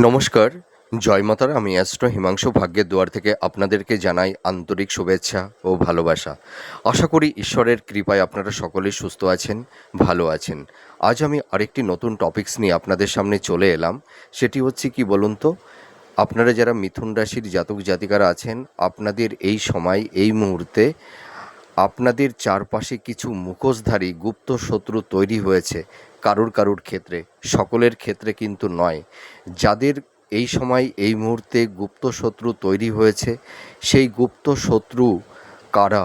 নমস্কার, জয় মাতারা। আমি অ্যাস্ট্রো হিমাংশু ভাগ্যের দুয়ার থেকে আপনাদেরকে জানাই আন্তরিক শুভেচ্ছা ও ভালোবাসা। আশা করি ঈশ্বরের কৃপায় আপনারা সকলেই সুস্থ আছেন, ভালো আছেন। আজ আমি আরেকটি নতুন টপিকস নিয়ে আপনাদের সামনে চলে এলাম। সেটি হচ্ছে কি বলুন তো, আপনারা যারা মিথুন রাশির জাতক জাতিকারা আছেন, আপনাদের এই সময় এই মুহূর্তে আপনাদের চারপাশে কিছু মুখোশধারী গুপ্ত শত্রু তৈরি হয়েছে। কারুর ক্ষেত্রে, সকলের ক্ষেত্রে কিন্তু নয়। যাদের এই সময় এই মুহূর্তে গুপ্ত শত্রু তৈরি হয়েছে, সেই গুপ্ত শত্রু কারা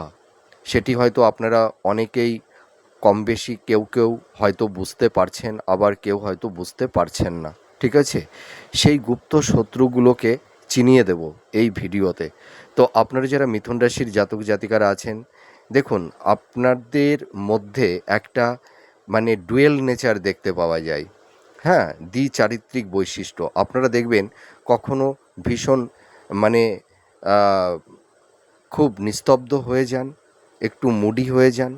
সেটি হয়তো আপনারা অনেকেই কম বেশি কেউ কেউ হয়তো বুঝতে পারছেন, আবার কেউ হয়তো বুঝতে পারছেন না। ঠিক আছে, সেই গুপ্ত শত্রুগুলোকে চিনিয়ে দেব এই ভিডিওতে। তো আপনারা যারা মিথুন রাশির জাতক জাতিকারা আছেন, দেখুন আপনাদের মধ্যে একটা ডুয়েল নেচার দেখতে পাওয়া যায়। হ্যাঁ, দ্বিচারিত্রিক বৈশিষ্ট্য আপনারা দেখবেন। কখনো ভীষণ মানে আহ, খুব নিস্তব্ধ হয়ে যান, একটু মুডি হয়ে যান,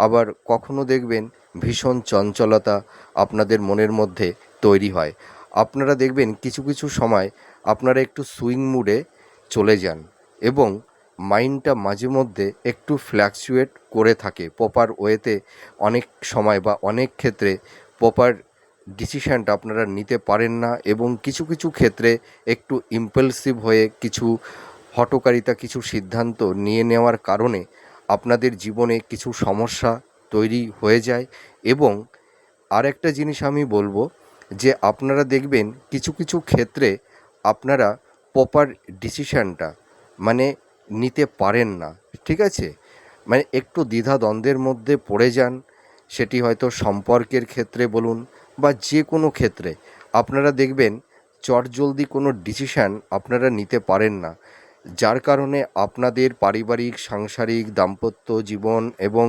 আবার কখনো দেখবেন ভীষণ চঞ্চলতা আপনাদের মনের মধ্যে তৈরি হয়। আপনারা দেখবেন কিছু কিছু সময় আপনারা একটু সুইং মুডে চলে যান এবং মাইন্ডটা মাঝে মধ্যে একটু ফ্ল্যাকচুয়েট করে থাকে প্রপার ওয়েতে। অনেক সময় বা অনেক ক্ষেত্রে প্রপার ডিসিশানটা আপনারা নিতে পারেন না এবং কিছু কিছু ক্ষেত্রে একটু ইম্পালসিভ হয়ে কিছু হঠকারিতা কিছু সিদ্ধান্ত নিয়ে নেওয়ার কারণে আপনাদের জীবনে কিছু সমস্যা তৈরি হয়ে যায়। এবং আরেকটা জিনিস আমি বলবো যে আপনারা দেখবেন কিছু কিছু ক্ষেত্রে আপনারা প্রপার ডিসিশানটা মানে নিতে পারেন না। ঠিক আছে, একটু দ্বিধাদ্বন্দ্বের মধ্যে পড়ে যান। সেটি হয়তো সম্পর্কের ক্ষেত্রে বলুন বা যে কোনো ক্ষেত্রে আপনারা দেখবেন চটজলদি কোনো ডিসিশান আপনারা নিতে পারেন না, যার কারণে আপনাদের পারিবারিক সাংসারিক দাম্পত্য জীবন এবং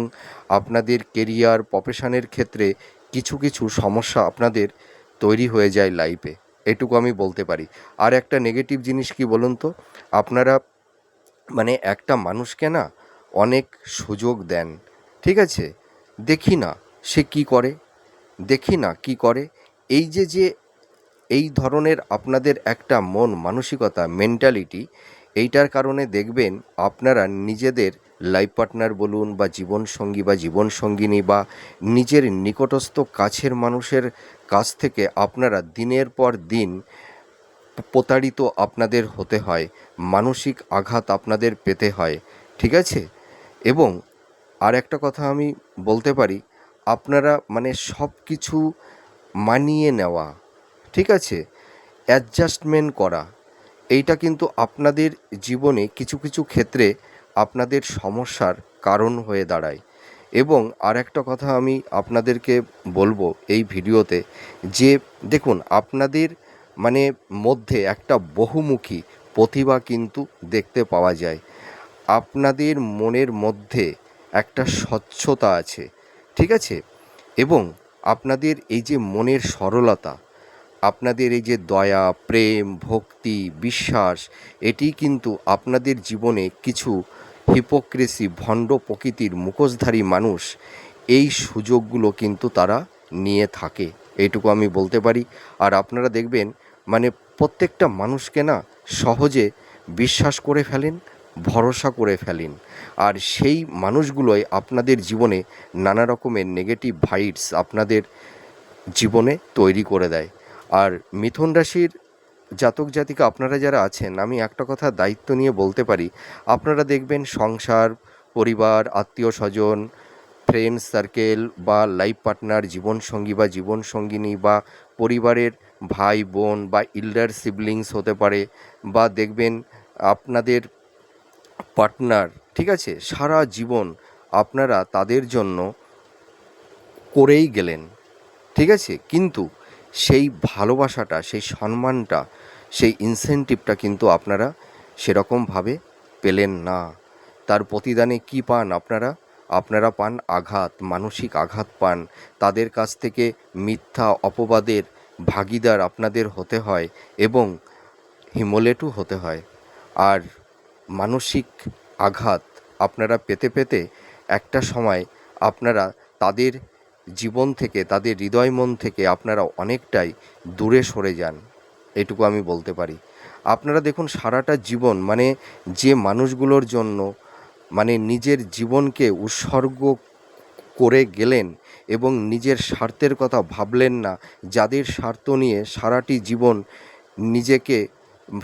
আপনাদের কেরিয়ার প্রফেশনের ক্ষেত্রে কিছু কিছু সমস্যা আপনাদের তৈরি হয়ে যায় লাইফে। এটুকু আমি বলতে পারি। আর একটা নেগেটিভ জিনিস কি বলুন তো, আপনারা একটা মানুষকে না অনেক সুযোগ দেন। ঠিক আছে, দেখি না সে কি করে, দেখি না কি করে। এই যে যে এই ধরনের আপনাদের একটা মন মানসিকতা মেন্টালিটি, এইটার কারণে দেখবেন আপনারা নিজেদের লাইফ পার্টনার বলুন বা জীবনসঙ্গী বা জীবনসঙ্গিনী বা নিজের নিকটস্থ কাছের মানুষের কাছ থেকে আপনারা দিনের পর দিন প্রতারিত আপনাদের হতে হয়, মানসিক আঘাত আপনাদের পেতে হয়। ঠিক আছে, এবং আর একটা কথা আমি বলতে পারি, আপনারা সব কিছু মানিয়ে নেওয়া, ঠিক আছে, অ্যাডজাস্টমেন্ট করা, এইটা কিন্তু আপনাদের জীবনে কিছু কিছু ক্ষেত্রে আপনাদের সমস্যার কারণ হয়ে দাঁড়ায়। এবং আর একটা কথা আমি আপনাদেরকে বলবো এই ভিডিওতে, যে দেখুন আপনাদের মধ্যে একটা বহুমুখী প্রতিভা কিন্তু দেখতে পাওয়া যায়। আপনাদের মনের মধ্যে একটা স্বচ্ছতা আছে। ঠিক আছে, এবং আপনাদের এই যে মনের সরলতা, আপনাদের এই যে দয়া প্রেম ভক্তি বিশ্বাস, এটি কিন্তু আপনাদের জীবনে কিছু হিপোক্রেসি ভণ্ড প্রকৃতির মুখোশধারী মানুষ এই সুযোগগুলো কিন্তু তারা নিয়ে থাকে, এইটুকু আমি বলতে পারি। আর আপনারা দেখবেন প্রত্যেকটা মানুষকে না সহজে বিশ্বাস করে ফেলেন, ভরসা করে ফেলেন, আর সেই মানুষগুলোই আপনাদের জীবনে নানা রকমের নেগেটিভ ভাইবস আপনাদের জীবনে তৈরি করে দেয়। আর মিথুন রাশির জাতক জাতিকা আপনারা যারা আছেন, আমি একটা কথা দায়িত্ব নিয়ে বলতে পারি, আপনারা দেখবেন সংসার পরিবার আত্মীয় স্বজন ফ্রেন্ডস সার্কেল বা লাইফ পার্টনার জীবনসঙ্গী বা জীবনসঙ্গিনী বা পরিবারের ভাই বোন বা ইল্ডার সিবলিংস হতে পারে, বা দেখবেন আপনাদের পার্টনার, ঠিক আছে, সারা জীবন আপনারা তাদের জন্য করেই গেলেন। ঠিক আছে, কিন্তু সেই ভালোবাসাটা সেই সম্মানটা সেই ইনসেনটিভটা কিন্তু আপনারা সেরকমভাবে পেলেন না। তার প্রতিদানে কী পান আপনারা? আপনারা পান আঘাত, মানসিক আঘাত পান। তাদের কাছ থেকে মিথ্যা অপবাদের ভাগীদার আপনাদের হতে হয় এবং হিমোলেটও হতে হয়। আর মানসিক আঘাত আপনারা পেতে পেতে একটা সময় আপনারা তাদের জীবন থেকে তাদের হৃদয় মন থেকে আপনারা অনেকটাই দূরে সরে যান এটুকু আমি বলতে পারি। আপনারা দেখুন সারাটা জীবন মানে যে মানুষগুলোর জন্য মানে নিজের জীবনকে উৎসর্গ করে গেলেন এবং নিজের স্বার্থের কথা ভাবলেন না, যাদের স্বার্থ নিয়ে সারাটি জীবন নিজেকে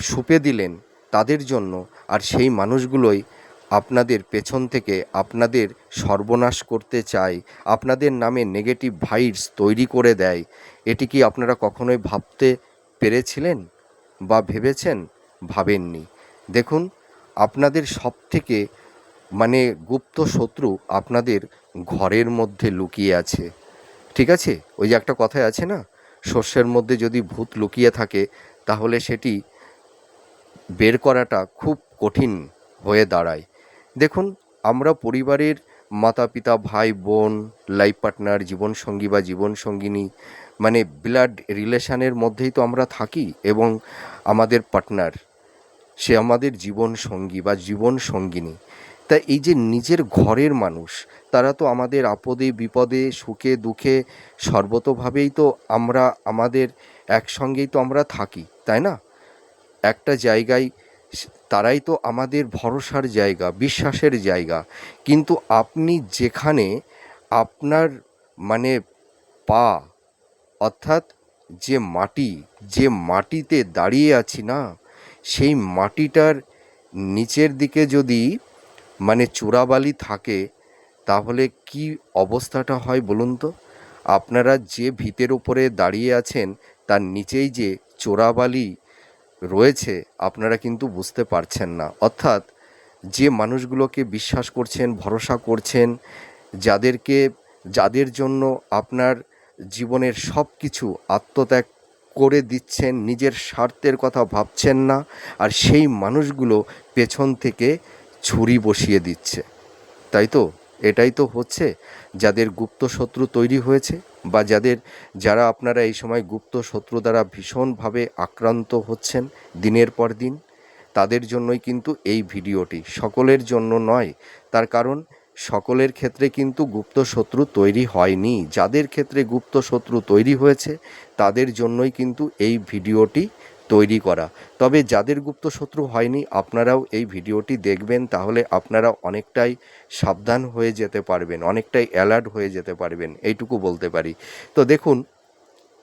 সঁপে দিলেন তাদের জন্য, আর সেই মানুষগুলোই আপনাদের পেছন থেকে আপনাদের সর্বনাশ করতে চায়, আপনাদের নামে নেগেটিভ ভাইবস তৈরি করে দেয়, এটি কি আপনারা কখনোই ভাবতে পেরেছিলেন বা ভেবেছেন? ভাবেননি। দেখুন, আপনাদের সবথেকে মানে গুপ্ত শত্রু আপনাদের ঘরের মধ্যে লুকিয়ে আছে। ঠিক আছে? ওই যে একটা কথায় আছে না, শস্যের মধ্যে যদি ভূত লুকিয়ে থাকে তাহলে সেটি বের করাটা খুব কঠিন হয়ে দাঁড়ায়। দেখুন, আমরা পরিবারের মাতা পিতা ভাই বোন লাইফ পার্টনার জীবনসঙ্গী বা জীবনসঙ্গিনী মানে ব্লাড রিলেশনের মধ্যেই তো আমরা থাকি, এবং আমাদের পার্টনার সে আমাদের জীবন সঙ্গী বা জীবন সঙ্গিনী। তা এই যে নিজের ঘরের মানুষ, তারা তো আমাদের আপদে বিপদে সুখে দুঃখে সর্বতোভাবেই তো আমরা আমাদের একসঙ্গেই তো আমরা থাকি, তাই না? একটা জায়গায় তারাই তো আমাদের ভরসার জায়গা, বিশ্বাসের জায়গা। কিন্তু আপনি যেখানে আপনার মানে পা, অর্থাৎ যে মাটি, যে মাটিতে দাঁড়িয়ে আছি না, সেই মাটিটার নিচের দিকে যদি মানে চোরাবালি থাকে তাহলে কি অবস্থাটা হয় বলুন তো? আপনারা যে ভিতের উপরে দাঁড়িয়ে আছেন তার নিচেই যে চোরাবালি রয়েছে আপনারা কিন্তু বুঝতে পারছেন না। অর্থাৎ যে মানুষগুলোকে বিশ্বাস করছেন, ভরসা করছেন, যাদেরকে যাদের জন্য আপনার জীবনের সব কিছু আত্মত্যাগ করে দিচ্ছেন, নিজের স্বার্থের কথা ভাবছেন না, আর সেই মানুষগুলো পেছন থেকে ছুরি বসিয়ে দিচ্ছে, তাই তো? এটাই তো হচ্ছে, যাদের গুপ্ত শত্রু তৈরি হয়েছে বা যারা আপনারা এই সময় গুপ্ত শত্রু দ্বারা ভীষণভাবে আক্রান্ত হচ্ছেন দিনের পর দিন, তাদের জন্যই কিন্তু এই ভিডিওটি, সকলের জন্য নয়। তার কারণ সকলের ক্ষেত্রে কিন্তু গুপ্ত শত্রু তৈরি হয়নি। যাদের ক্ষেত্রে গুপ্ত শত্রু তৈরি হয়েছে তাদের জন্যই কিন্তু এই ভিডিওটি তৈরি করা। তবে যাদের গুপ্ত শত্রু হয়নি আপনারাও এই ভিডিওটি দেখবেন, তাহলে আপনারা অনেকটাই সাবধান হয়ে যেতে পারবেন, অনেকটাই অ্যালার্ট হয়ে যেতে পারবেন, এইটুকু বলতে পারি। তো দেখুন,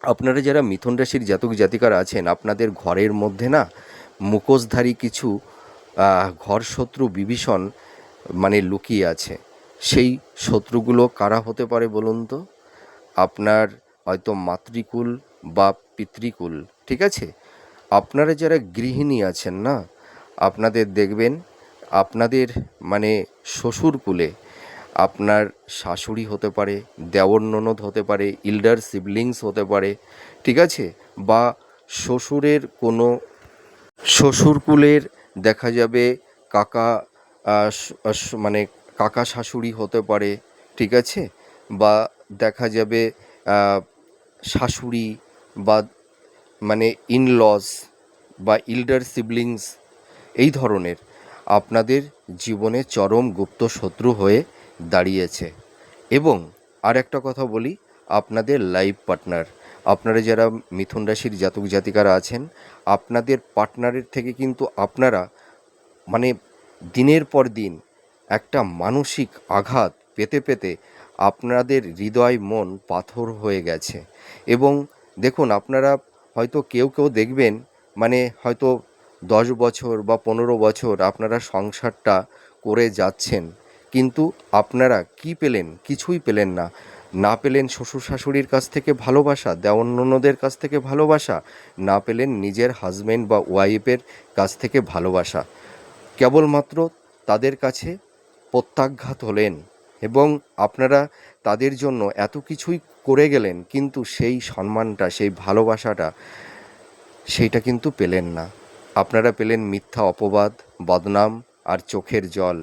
আপনারা যারা মিথুন রাশির জাতক জাতিকারা আছেন, আপনাদের ঘরের মধ্যে না মুখোশধারী কিছু ঘর শত্রু বিভীষণ মানে লুকিয়ে আছে। সেই শত্রুগুলো কারা হতে পারে বলুন তো? আপনার হয়তো মাতৃকুল বা পিতৃকুল, ঠিক আছে? আপনারা যারা গৃহিণী আছেন না, আপনাদের দেখবেন আপনাদের মানে শ্বশুরকুলে আপনার শাশুড়ি হতে পারে, দেওর ননদ হতে পারে, ইল্ডার সিবলিংস হতে পারে, ঠিক আছে? বা শ্বশুরের কোনো শ্বশুরকুলের দেখা যাবে কাকা মানে কাকা শাশুড়ি হতে পারে, ঠিক আছে? বা দেখা যাবে শাশুড়ি বা মানে ইনলস বা ইল্ডার সিবলিংস, এই ধরনের আপনাদের জীবনে চরম গুপ্ত শত্রু হয়ে দাঁড়িয়েছে। এবং আর একটা কথা বলি, আপনাদের লাইফ পার্টনার, আপনারা যারা মিথুন রাশির জাতক জাতিকারা আছেন, আপনাদের পার্টনারের থেকে কিন্তু আপনারা মানে দিনের পর দিন একটা মানসিক আঘাত পেতে পেতে আপনাদের হৃদয় মন পাথর হয়ে গেছে। এবং দেখুন, আপনারা হয়তো কেউ কেউ দেখবেন মানে হয়তো 10 বছর বা 15 বছর আপনারা সংসারটা করে যাচ্ছেন, কিন্তু আপনারা কি পেলেন? কিছুই পেলেন না। না পেলেন শ্বশুর শাশুড়ির কাছ থেকে ভালোবাসা, দেওর ননদের কাছ থেকে ভালোবাসা, না পেলেন নিজের হাজব্যান্ড বা ওয়াইফের কাছ থেকে ভালোবাসা। কেবলমাত্র তাদের কাছে প্রত্যাঘাত হলেন, এবং আপনারা তাদের জন্য এত কিছুই করে গেলেন, কিন্তু সেই সম্মানটা, সেই ভালোবাসাটা, সেইটা কিন্তু পেলেন না। আপনারা পেলেন মিথ্যা অপবাদ, বদনাম আর চোখের জল।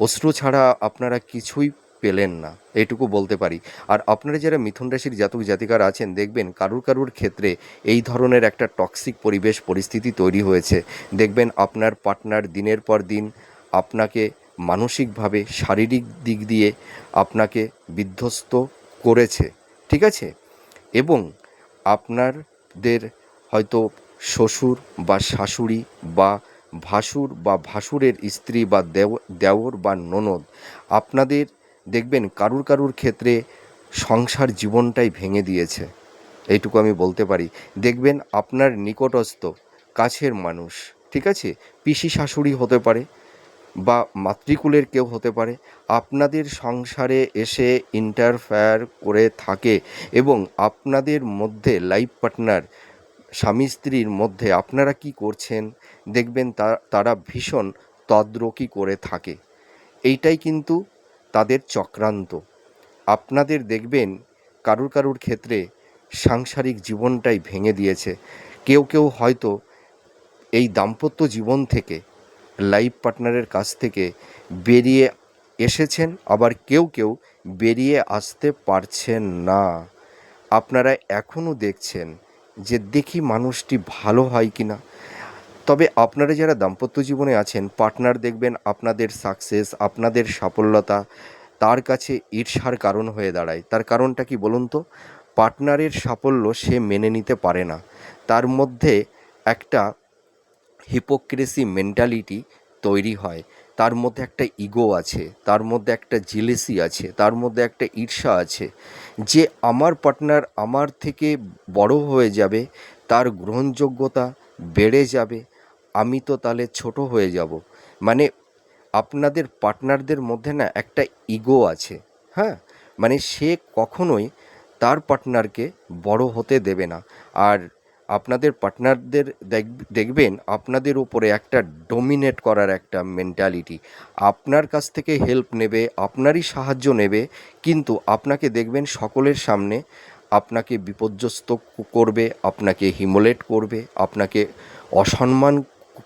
অশ্রু ছাড়া আপনারা কিছুই পেলেন না, এইটুকু বলতে পারি। আর আপনারা যারা মিথুন রাশির জাতক জাতিকারা আছেন, দেখবেন কারুর ক্ষেত্রে এই ধরনের একটা টক্সিক পরিবেশ পরিস্থিতি তৈরি হয়েছে। দেখবেন আপনার পার্টনার দিনের পর দিন আপনাকে মানসিকভাবে, শারীরিক দিক দিয়ে আপনাকে বিধ্বস্ত করেছে, ঠিক আছে? এবং আপনাদের হয়তো শ্বশুর বা শাশুড়ি বা ভাসুর বা ভাসুরের স্ত্রী বা দেওর বা ননদ, আপনাদের দেখবেন কারুর কারুর ক্ষেত্রে সংসার জীবনটাই ভেঙে দিয়েছে, এইটুকু আমি বলতে পারি। দেখবেন আপনার নিকটস্থ কাছের মানুষ, ঠিক আছে, পিসি শাশুড়ি হতে পারে বা মাতৃকুলের কেউ হতে পারে, আপনাদের সংসারে এসে ইন্টারফেয়ার করে থাকে এবং আপনাদের মধ্যে লাইফ পার্টনার, স্বামী স্ত্রীর মধ্যে আপনারা কি করছেন দেখবেন তারা ভীষণ তদ্রকি করে থাকে। এইটাই কিন্তু তাদের চক্রান্ত। আপনাদের দেখবেন কারুর কারুর ক্ষেত্রে সাংসারিক জীবনটাই ভেঙে দিয়েছে। কেউ কেউ হয়তো এই দাম্পত্য জীবন থেকে, লাইফ পার্টনারের কাছ থেকে বেরিয়ে এসেছেন, আবার কেউ কেউ বেরিয়ে আসতে পারছেন না। আপনারা এখনও দেখছেন যে দেখি মানুষটি ভালো হয় কি না। তবে আপনারা যারা দাম্পত্য জীবনে আছেন, পার্টনার দেখবেন আপনাদের সাকসেস, আপনাদের সাফল্যতা তার কাছে ঈর্ষার কারণ হয়ে দাঁড়ায়। তার কারণটা কি বলুন তো? পার্টনারের সাফল্য সে মেনে নিতে পারে না। তার মধ্যে একটা হিপোক্রেসি মেন্টালিটি তৈরি হয়, তার মধ্যে একটা ইগো আছে, তার মধ্যে একটা জেলেসি আছে, তার মধ্যে একটা ঈর্ষা আছে যে আমার পার্টনার আমার থেকে বড় হয়ে যাবে, তার গ্রহণযোগ্যতা বেড়ে যাবে, আমি তো তাহলে ছোট হয়ে যাব। মানে আপনাদের পার্টনারদের মধ্যে না একটা ইগো আছে, হ্যাঁ, মানে সে কখনোই তার পার্টনারকে বড় হতে দেবে না। আর আপনাদের পার্টনারদের দেখবেন আপনাদের উপরে একটা ডমিনেট করার একটা মেন্টালিটি, আপনার কাছ থেকে হেল্প নেবে, আপনারই সাহায্য নেবে, কিন্তু আপনাকে দেখবেন সকলের সামনে আপনাকে বিপর্যস্ত করবে, আপনাকে হিমোলেট করবে, আপনাকে অসম্মান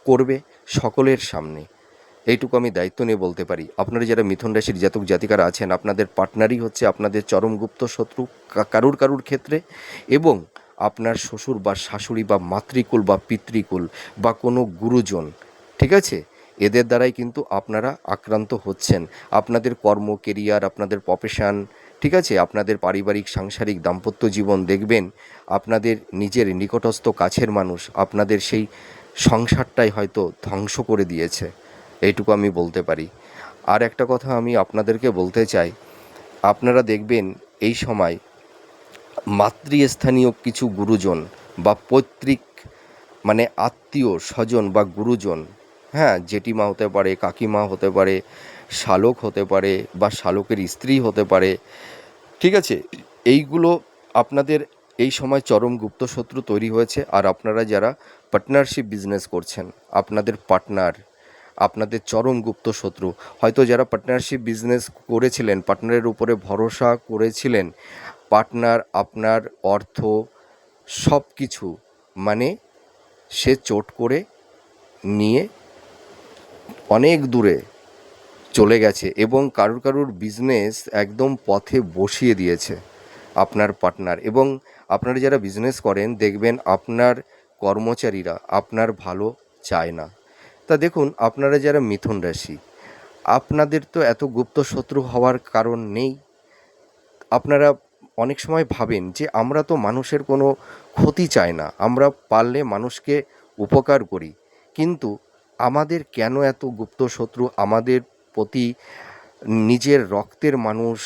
করবে সকলের সামনে। এইটুকু আমি দায়িত্ব নিয়ে বলতে পারি। আপনারা যারা মিথুন রাশির জাতক জাতিকারা আছেন, আপনাদের পার্টনারই হচ্ছে আপনাদের চরম গুপ্ত শত্রু কারুর কারুর ক্ষেত্রে, এবং আপনার শ্বশুর বা শাশুড়ি বা মাতৃকুল বা পিতৃকুল বা কোনো গুরুজন, ঠিক আছে, এদের দ্বারাই কিন্তু আপনারা আক্রান্ত হচ্ছেন। আপনাদের কর্ম, কেরিয়ার, আপনাদের প্রফেশন, ঠিক আছে, আপনাদের পারিবারিক সাংসারিক দাম্পত্য জীবন দেখবেন আপনাদের নিজের নিকটস্থ কাছের মানুষ আপনাদের সেই সংসারটাই হয়তো ধ্বংস করে দিয়েছে, এইটুকু আমি বলতে পারি। আর একটা কথা আমি আপনাদেরকে বলতে চাই, আপনারা দেখবেন এই সময় মাতৃস্থানীয় কিছু গুরুজন বা পৈতৃক, মানে আত্মীয় স্বজন বা গুরুজন, হ্যাঁ, জেঠিমা হতে পারে, কাকিমা হতে পারে, শালক হতে পারে বা শালকের স্ত্রী হতে পারে, ঠিক আছে, এইগুলো আপনাদের এই সময় চরম গুপ্তশত্রু তৈরি হয়েছে। আর আপনারা যারা পার্টনারশিপ বিজনেস করছেন, আপনাদের পার্টনার আপনাদের চরম গুপ্তশত্রু। হয়তো যারা পার্টনারশিপ বিজনেস করেছিলেন, পার্টনারের উপরে ভরসা করেছিলেন, পার্টনার আপনার অর্থ সব কিছু, মানে সে চোট করে নিয়ে অনেক দূরে চলে গেছে এবং কারুর কারুর বিজনেস একদম পথে বসিয়ে দিয়েছে আপনার পার্টনার। এবং আপনারা যারা বিজনেস করেন দেখবেন আপনার কর্মচারীরা আপনার ভালো চায় না। তা দেখুন, আপনারা যারা মিথুন রাশি, আপনাদের তো এত গুপ্ত শত্রু হওয়ার কারণ নেই। আপনারা অনেক সময় ভাবেন যে আমরা তো মানুষের কোনো ক্ষতি চাই না, আমরা পারলে মানুষকে উপকার করি, কিন্তু আমাদের কেন এত গুপ্ত শত্রু আমাদের প্রতি? নিজের রক্তের মানুষ,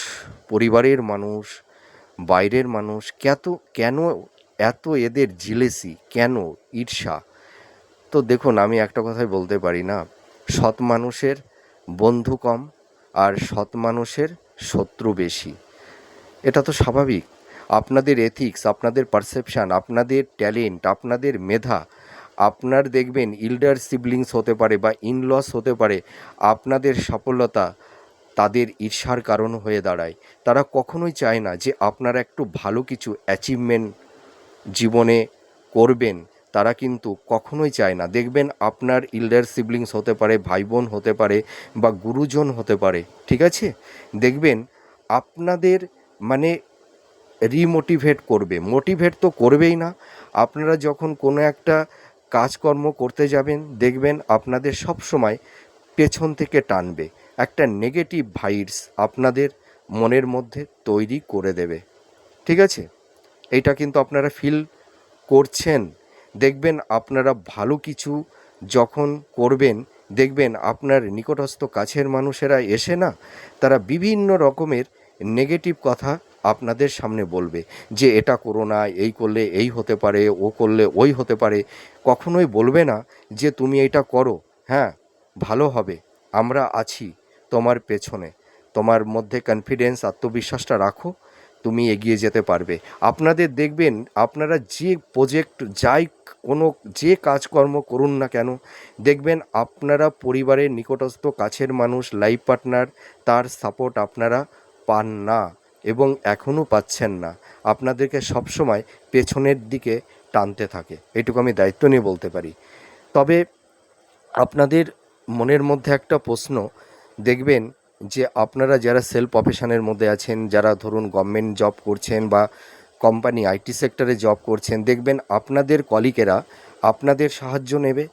পরিবারের মানুষ, বাইরের মানুষ, কেন এত এদের জিলেসি, কেন ঈর্ষা? তো দেখুন, আমি একটা কথাই বলতে পারি না, সৎ মানুষের বন্ধু কম আর সৎ মানুষের শত্রু বেশি, এটা তো স্বাভাবিক। আপনাদের এথিক্স, আপনাদের পারসেপশান, আপনাদের ট্যালেন্ট, আপনাদের মেধা, আপনার দেখবেন ইল্ডার সিবলিংস হতে পারে বা ইনলস হতে পারে, আপনাদের সফলতা তাদের ঈর্ষার কারণ হয়ে দাঁড়ায়। তারা কখনোই চায় না যে আপনারা একটু ভালো কিছু অ্যাচিভমেন্ট জীবনে করবেন, তারা কিন্তু কখনোই চায় না। দেখবেন আপনার ইল্ডার সিবলিংস হতে পারে, ভাই বোন হতে পারে বা গুরুজন হতে পারে, ঠিক আছে, দেখবেন আপনাদের মানে রিমোটিভেট করবে, মোটিভেট তো করবেই না। আপনারা যখন কোনো একটা কাজকর্ম করতে যাবেন দেখবেন আপনাদের সব সময় পেছন থেকে টানবে, একটা নেগেটিভ ভাইবস আপনাদের মনের মধ্যে তৈরি করে দেবে, ঠিক আছে। এইটা কিন্তু আপনারা ফিল করছেন দেখবেন আপনারা ভালো কিছু যখন করবেন, দেখবেন আপনার নিকটস্থ কাছের মানুষেরা এসে না, তারা বিভিন্ন রকমের নেগেটিভ কথা আপনাদের সামনে বলবে যে এটা করো না, এই করলে এই হতে পারে, ও করলে ওই হতে পারে। কখনোই বলবে না যে তুমি এটা করো, হ্যাঁ ভালো হবে, আমরা আছি তোমার পেছনে, তোমার মধ্যে কনফিডেন্স আত্মবিশ্বাসটা রাখো, তুমি এগিয়ে যেতে পারবে। আপনাদের দেখবেন আপনারা যে প্রজেক্ট যাই কোনো যে কাজকর্ম করুন না কেন, দেখবেন আপনারা পরিবারের নিকটস্থ কাছের মানুষ, লাইফ পার্টনার, তার সাপোর্ট আপনারা পান না এবং এখনও পাচ্ছেন না। আপনাদেরকে সবসময় পেছনের দিকে টানতে থাকে, এটুকু আমি দায়িত্ব নিয়ে বলতে পারি। তবে আপনাদের মনের মধ্যে একটা প্রশ্ন, দেখবেন যে আপনারা যারা সেলফ প্রফেশনের মধ্যে আছেন, যারা ধরুন গভর্নমেন্ট জব করছেন বা কোম্পানি আইটি সেক্টরে জব করছেন, দেখবেন আপনাদের কলিগেরা আপনাদের সাহায্য নেবে,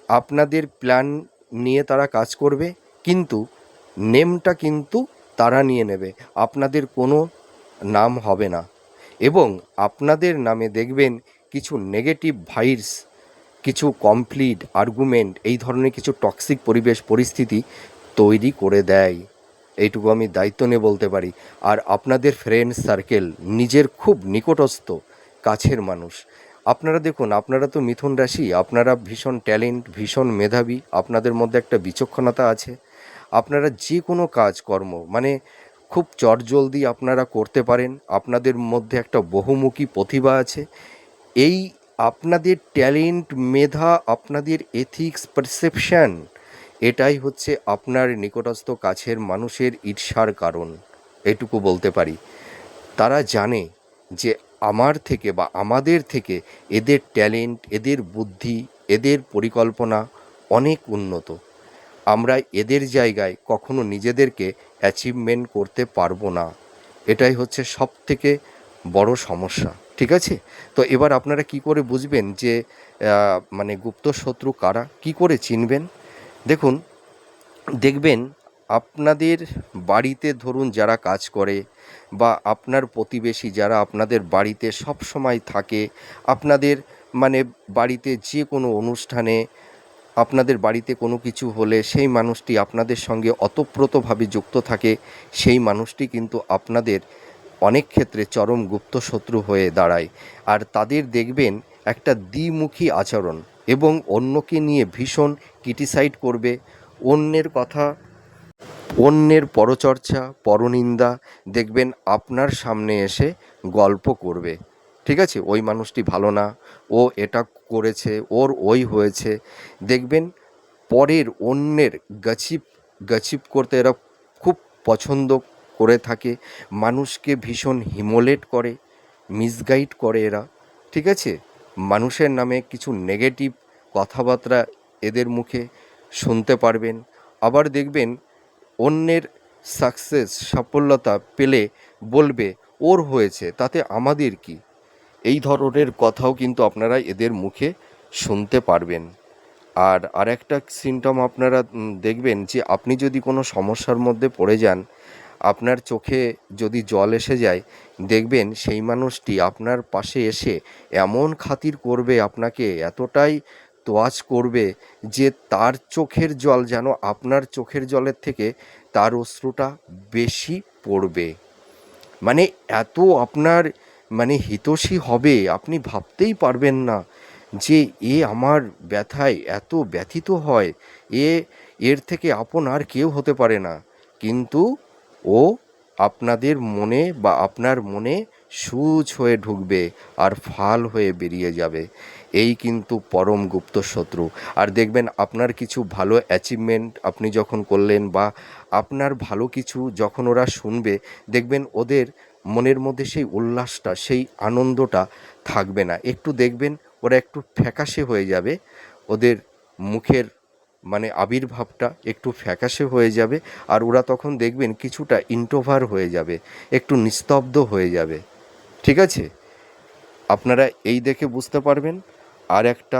আপনাদের প্ল্যান নিয়ে তারা কাজ করবে, কিন্তু নেমটা কিন্তু তারা নিয়ে নেবে, আপনাদের কোনো নাম হবে না। এবং আপনাদের নামে দেখবেন কিছু নেগেটিভ ভাইবস, কিছু কমপ্লিট আর্গুমেন্ট, এই ধরনের কিছু টক্সিক পরিবেশ পরিস্থিতি তৈরি করে দেয়, এইটুকু আমি দায়িত্ব নিয়ে বলতে পারি। আর আপনাদের ফ্রেন্ড সার্কেল, নিজের খুব নিকটস্থ কাছের মানুষ, আপনারা দেখুন, আপনারা তো মিথুন রাশি, আপনারা ভীষণ ট্যালেন্ট, ভীষণ মেধাবী, আপনাদের মধ্যে একটা বিচক্ষণতা আছে, আপনারা যে কোনো কাজকর্ম মানে খুব চটজলদি আপনারা করতে পারেন, আপনাদের মধ্যে একটা বহুমুখী প্রতিভা আছে। এই আপনাদের ট্যালেন্ট, মেধা, আপনাদের এথিক্স, পারসেপশন, এটাই হচ্ছে আপনার নিকটস্থ কাছের মানুষের ঈর্ষার কারণ, এটুকু বলতে পারি। তারা জানে যে আমার থেকে বা আমাদের থেকে এদের ট্যালেন্ট, এদের বুদ্ধি, এদের পরিকল্পনা অনেক উন্নত। আমরা এদের জায়গায় কখনো নিজেদেরকে অ্যাচিভমেন্ট করতে পারবো না, এটাই হচ্ছে সবথেকে বড় সমস্যা। ঠিক আছে? তো এবার আপনারা কি করে বুঝবেন যে মানে গুপ্ত শত্রু কারা, কি করে চিনবেন? দেখুন, দেখবেন আপনাদের বাড়িতে ধরুন যারা কাজ করে বা আপনার প্রতিবেশী যারা আপনাদের বাড়িতে সব সময় থাকে, আপনাদের মানে বাড়িতে যে কোনো অনুষ্ঠানে, আপনাদের বাড়িতে কোনো কিছু হলে সেই মানুষটি আপনাদের সঙ্গে ওতপ্রোতভাবে যুক্ত থাকে, সেই মানুষটি কিন্তু আপনাদের অনেক ক্ষেত্রে চরম গুপ্ত শত্রু হয়ে দাঁড়ায়। আর তাদের দেখবেন একটা দ্বিমুখী আচরণ এবং অন্যকে নিয়ে ভীষণ ক্রিটিসাইড করবে, অন্যের কথা, অন্যের পরচর্চা, পরনিন্দা, দেখবেন আপনার সামনে এসে গল্প করবে। ঠিক আছে? ওই মানুষটি ভালো না, ও এটা করেছে, ওর ওই হয়েছে। দেখবেন পরের, অন্যের গছিপ করতে এরা খুব পছন্দ করে থাকে, মানুষকে ভীষণ হিমোলেট করে, মিসগাইড করে এরা। ঠিক আছে? মানুষের নামে কিছু নেগেটিভ কথাবার্তা এদের মুখে শুনতে পারবেন। আবার দেখবেন অন্যের সাকসেস, সাফল্যতা পেলে বলবে ওর হয়েছে, তাতে আমাদের কি, এই ধরনের কথাও কিন্তু আপনারা এদের মুখে শুনতে পারবেন। আর আরেকটা সিমটম আপনারা দেখবেন যে আপনি যদি কোনো সমস্যার মধ্যে পড়ে যান, আপনার চোখে যদি জল এসে যায়, দেখবেন সেই মানুষটি আপনার পাশে এসে এমন খাতির করবে, আপনাকে এতটাই তোয়াজ করবে যে তার চোখের জল যেন আপনার চোখের জলের থেকে তার অশ্রুটা বেশি পড়বে। মানে এত আপনার মানে হিতৈষী হবে, আপনি ভাবতেই পারবেন না যে এ আমার ব্যথায় এত ব্যথিত হয়, এ, এর থেকে আপন আর কেউ হতে পারে না। কিন্তু ও আপনাদের মনে বা আপনার মনে সূচ হয়ে ঢুকবে আর ফাল হয়ে বেরিয়ে যাবে। এই কিন্তু পরম গুপ্ত শত্রু। আর দেখবেন আপনার কিছু ভালো অ্যাচিভমেন্ট আপনি যখন করলেন বা আপনার ভালো কিছু যখন ওরা শুনবে, দেখবেন ওদের মনের মধ্যে সেই উল্লাসটা, সেই আনন্দটা থাকবে না। একটু দেখবেন ওরা একটু ফ্যাকাশে হয়ে যাবে, ওদের মুখের মানে আবির্ভাবটা একটু ফ্যাকাশে হয়ে যাবে, আর ওরা তখন দেখবেন কিছুটা ইন্ট্রোভার হয়ে যাবে, একটু নিস্তব্ধ হয়ে যাবে। ঠিক আছে? আপনারা এই দেখে বুঝতে পারবেন। আর একটা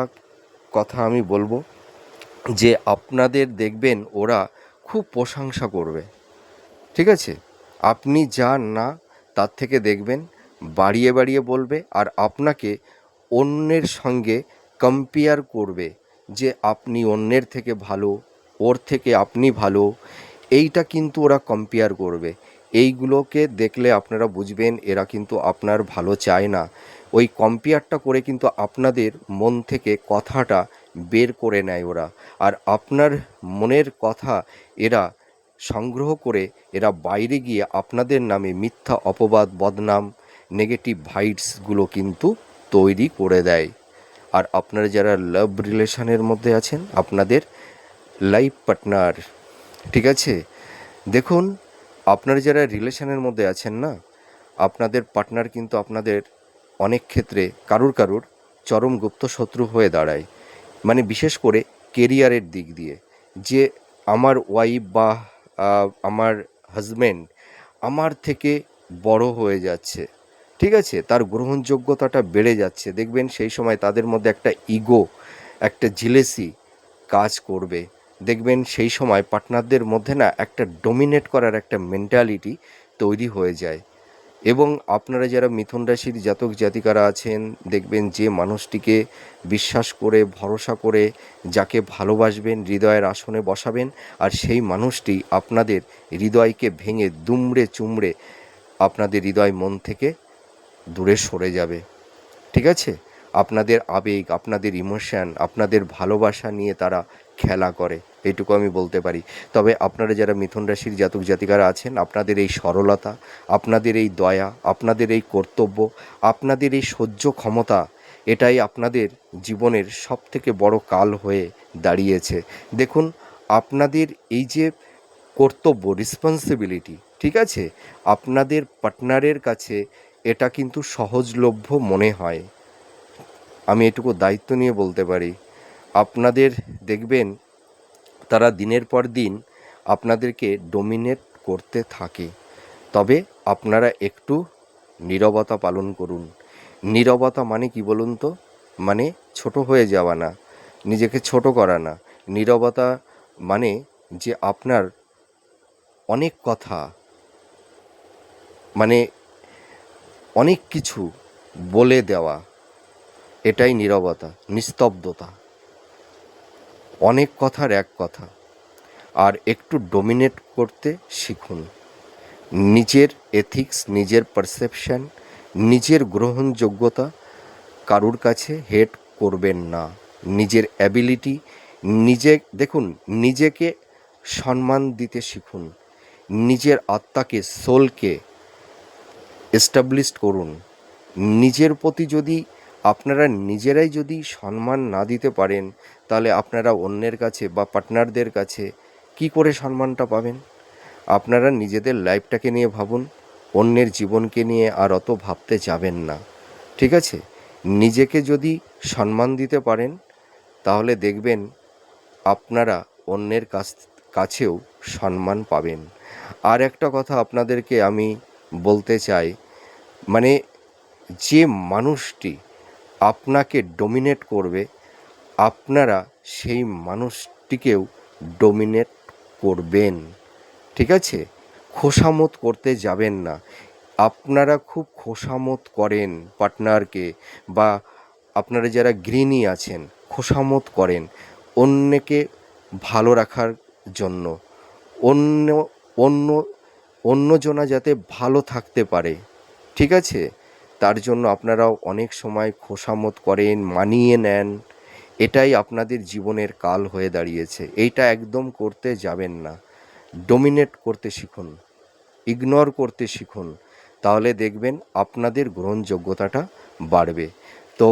কথা আমি বলবো, যে আপনাদের দেখবেন ওরা খুব প্রশংসা করবে। ঠিক আছে? আপনি যা না, তার থেকে দেখবেন বাড়িয়ে বাড়িয়ে বলবে, আর আপনাকে অন্যের সঙ্গে কম্পেয়ার করবে যে আপনি অন্যের থেকে ভালো, ওর থেকে আপনি ভালো, এইটা কিন্তু ওরা কম্পেয়ার করবে। এইগুলোকে দেখলে আপনারা বুঝবেন এরা কিন্তু আপনার ভালো চায় না। ওই কম্পেয়ারটা করে কিন্তু আপনাদের মন থেকে কথাটা বের করে নেয় ওরা। আর আপনার মনের কথা এরা সংগ্রহ করে এরা বাইরে গিয়ে আপনাদের নামে মিথ্যা অপবাদ, বদনাম, নেগেটিভ ভাইবসগুলো কিন্তু তৈরি করে দেয়। আর আপনারা যারা লাভ রিলেশনের মধ্যে আছেন, আপনাদের লাইফ পার্টনার, ঠিক আছে, দেখুন আপনারা যারা রিলেশনের মধ্যে আছেন না, আপনাদের পার্টনার কিন্তু আপনাদের অনেক ক্ষেত্রে কারুর চরম গুপ্ত শত্রু হয়ে দাঁড়ায়। মানে বিশেষ করে কেরিয়ারের দিক দিয়ে, যে আমার ওয়াইফ বা আমার হাজব্যান্ড আমার থেকে বড় হয়ে যাচ্ছে, ঠিক আছে, তার গ্রহণযোগ্যতাটা বেড়ে যাচ্ছে, দেখবেন সেই সময় তাদের মধ্যে একটা ইগো, একটা জিলেসি কাজ করবে। দেখবেন সেই সময় পার্টনারদের মধ্যে না একটা ডমিনেট করার একটা মেন্টালিটি তৈরি হয়ে যায়। এবং আপনারা যারা মিথুন রাশির জাতক জাতিকারা আছেন, দেখবেন যে মানুষটিকে বিশ্বাস করে, ভরসা করে, যাকে ভালোবাসবেন, হৃদয়ের আসনে বসাবেন, আর সেই মানুষটি আপনাদের হৃদয়কে ভেঙে দুমড়ে চুমড়ে আপনাদের হৃদয় মন থেকে দূরে সরে যাবে, ঠিক আছে। আপনাদের আবেগ, আপনাদের ইমোশান, আপনাদের ভালোবাসা নিয়ে তারা খেলা করে, এইটুকু আমি বলতে পারি। তবে আপনারা যারা মিথুন রাশির জাতক জাতিকারা আছেন, আপনাদের এই সরলতা, আপনাদের এই দয়া, আপনাদের এই কর্তব্য, আপনাদের এই সহ্য ক্ষমতা, এটাই আপনাদের জীবনের সবথেকে বড় কাল হয়ে দাঁড়িয়েছে। দেখুন আপনাদের এই যে কর্তব্য, রেসপন্সিবিলিটি, ঠিক আছে, আপনাদের পার্টনারের কাছে এটা কিন্তু সহজলভ্য মনে হয়। আমি এটুকু দায়িত্ব নিয়ে বলতে পারি। আপনাদের দেখবেন তারা দিনের পর দিন আপনাদেরকে ডমিনেট করতে থাকে। তবে আপনারা একটু নীরবতা পালন করুন। নীরবতা মানে কি বলুন তো? মানে ছোট হয়ে যাওয়া না, নিজেকে ছোট করা না। নীরবতা মানে যে আপনার অনেক কথা, মানে অনেক কিছু বলে দেওয়া, এটাই নীরবতা, নিস্তব্ধতা। অনেক কথার এক কথা। আর একটু ডমিনেট করতে শিখুন। নিজের এথিক্স, নিজের পারসেপশন, নিজের গ্রহণযোগ্যতা কারুর কাছে হেট করবেন না। নিজের অ্যাবিলিটি, দেখুন নিজেকে সম্মান দিতে শিখুন। নিজের আত্মাকে, সোলকে এস্টাবলিশড করুন। নিজের প্রতি যদি আপনারা নিজেরাই যদি সম্মান না দিতে পারেন, তাহলে আপনারা অন্যের কাছে বা পার্টনারদের কাছে কি করে সম্মানটা পাবেন? আপনারা নিজেদের লাইফটাকে নিয়ে ভাবুন, অন্যের জীবনকে নিয়ে আর অত ভাবতে যাবেন না, ঠিক আছে। নিজেকে যদি সম্মান দিতে পারেন, তাহলে দেখবেন আপনারা অন্যের কাছেও সম্মান পাবেন। আর একটা কথা আপনাদেরকে আমি বলতে চাই, মানে যে মানুষটি আপনাকে ডমিনেট করবে, আপনারা সেই মানুষটিকেও ডমিনেট করবেন, ঠিক আছে। খোসামত করতে যাবেন না। আপনারা খুব খোসামত করেন পার্টনারকে, বা আপনারা যারা গৃহিণী আছেন খোসামত করেন অন্যকে ভালো রাখার জন্য, অন্য অন্য অন্যজনা যাতে ভালো থাকতে পারে, ঠিক আছে, তার জন্য আপনারাও অনেক সময় খোসামত করেন, মানিয়ে নেন। এটাই আপনাদের জীবনের কাল হয়ে দাঁড়িয়েছে। এইটা একদম করতে যাবেন না। ডমিনেট করতে শিখুন, ইগনোর করতে শিখুন, তাহলে দেখবেন আপনাদের গ্রহণযোগ্যতাটা বাড়বে। তো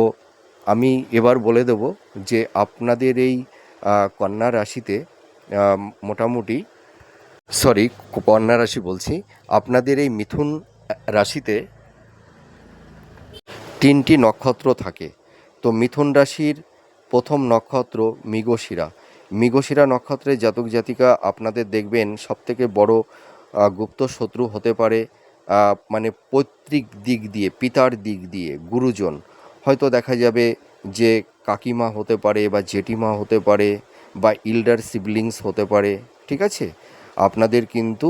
আমি এবার বলে দেব যে আপনাদের এই কন্যা রাশিতে মোটামুটি, সরি, কন্যা রাশি বলছি, আপনাদের এই মিথুন রাশিতে 3টি নক্ষত্র থাকে। তো মিথুন রাশির প্রথম নক্ষত্র মৃগশিরা। মৃগশিরা নক্ষত্রের জাতক জাতিকা আপনাদের দেখবেন সবথেকে বড় গুপ্ত শত্রু হতে পারে, মানে পৈতৃক দিক দিয়ে, পিতার দিক দিয়ে, গুরুজন। হয়তো দেখা যাবে যে কাকিমা হতে পারে, বা জেঠিমা হতে পারে, বা ইল্ডার সিবলিংস হতে পারে, ঠিক আছে। আপনাদের কিন্তু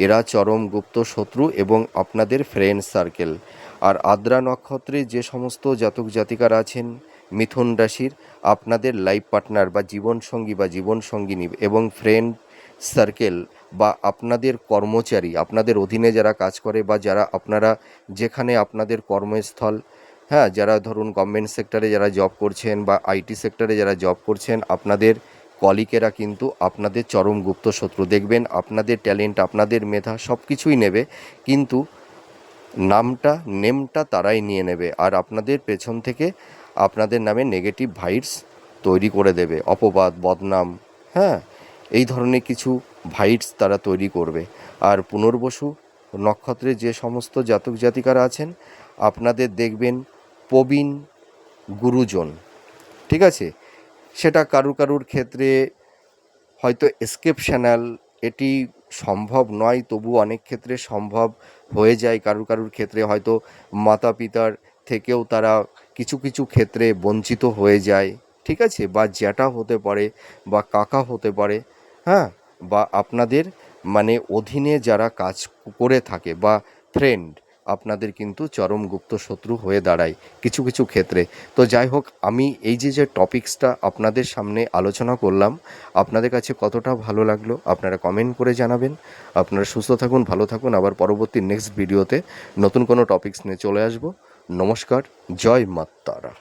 এরা চরম গুপ্ত শত্রু এবং আপনাদের ফ্রেন্ড সার্কেল। আর আদ্রা নক্ষত্রে যে সমস্ত জাতক জাতিকারা আছেন, মিথুন রাশির আপনাদের লাইফ পার্টনার বা জীবনসঙ্গী বা জীবনসঙ্গিনী এবং ফ্রেন্ড সার্কেল বা আপনাদের কর্মচারী, আপনাদের অধীনে যারা কাজ করে বা যারা আপনারা যেখানে আপনাদের কর্মস্থল, হ্যাঁ, যারা ধরুন গভর্নমেন্ট সেক্টরে যারা জব করছেন বা আইটি সেক্টরে যারা জব করছেন, আপনাদের কলিকেরা কিন্তু আপনাদের চরম গুপ্ত শত্রু। দেখবেন আপনাদের ট্যালেন্ট, আপনাদের মেধা সব কিছুই নেবে, কিন্তু নেমটা তারাই নিয়ে নেবে আর আপনাদের পেছন থেকে আপনাদের নামে নেগেটিভ ভাইবস তৈরি করে দেবে, অপবাদ, বদনাম, হ্যাঁ, এই ধরনের কিছু ভাইবস তারা তৈরি করবে। আর পুনর্বসু নক্ষত্রে যে সমস্ত জাতক জাতিকারা আছেন, আপনাদের দেখবেন প্রবীণ গুরুজন, ঠিক আছে, সেটা কারুর ক্ষেত্রে হয়তো এক্সেপশনাল, এটি সম্ভব নয়, তবু অনেক ক্ষেত্রে সম্ভব হয়ে যায়। কারুর ক্ষেত্রে হয়তো মাতা পিতার থেকেও তারা কিছু কিছু ক্ষেত্রে বঞ্চিত হয়ে যায়, ঠিক আছে, বা জ্যাঠা হতে পারে বা কাকা হতে পারে, হ্যাঁ, বা আপনাদের মানে অধীনে যারা কাজ করে থাকে বা ফ্রেন্ড, আপনাদের কিন্তু চরম গুপ্ত শত্রু হয়ে দাঁড়ায় কিছু কিছু ক্ষেত্রে। তো যাই হোক, আমি এই যে টপিকসটা আপনাদের সামনে আলোচনা করলাম, আপনাদের কাছে কতটা ভালো লাগলো আপনারা কমেন্ট করে জানাবেন। আপনারা সুস্থ থাকুন, ভালো থাকুন, আবার পরবর্তী নেক্সট ভিডিওতে নতুন কোনো টপিকস নিয়ে চলে আসবো। নমস্কার, জয় মা তারা।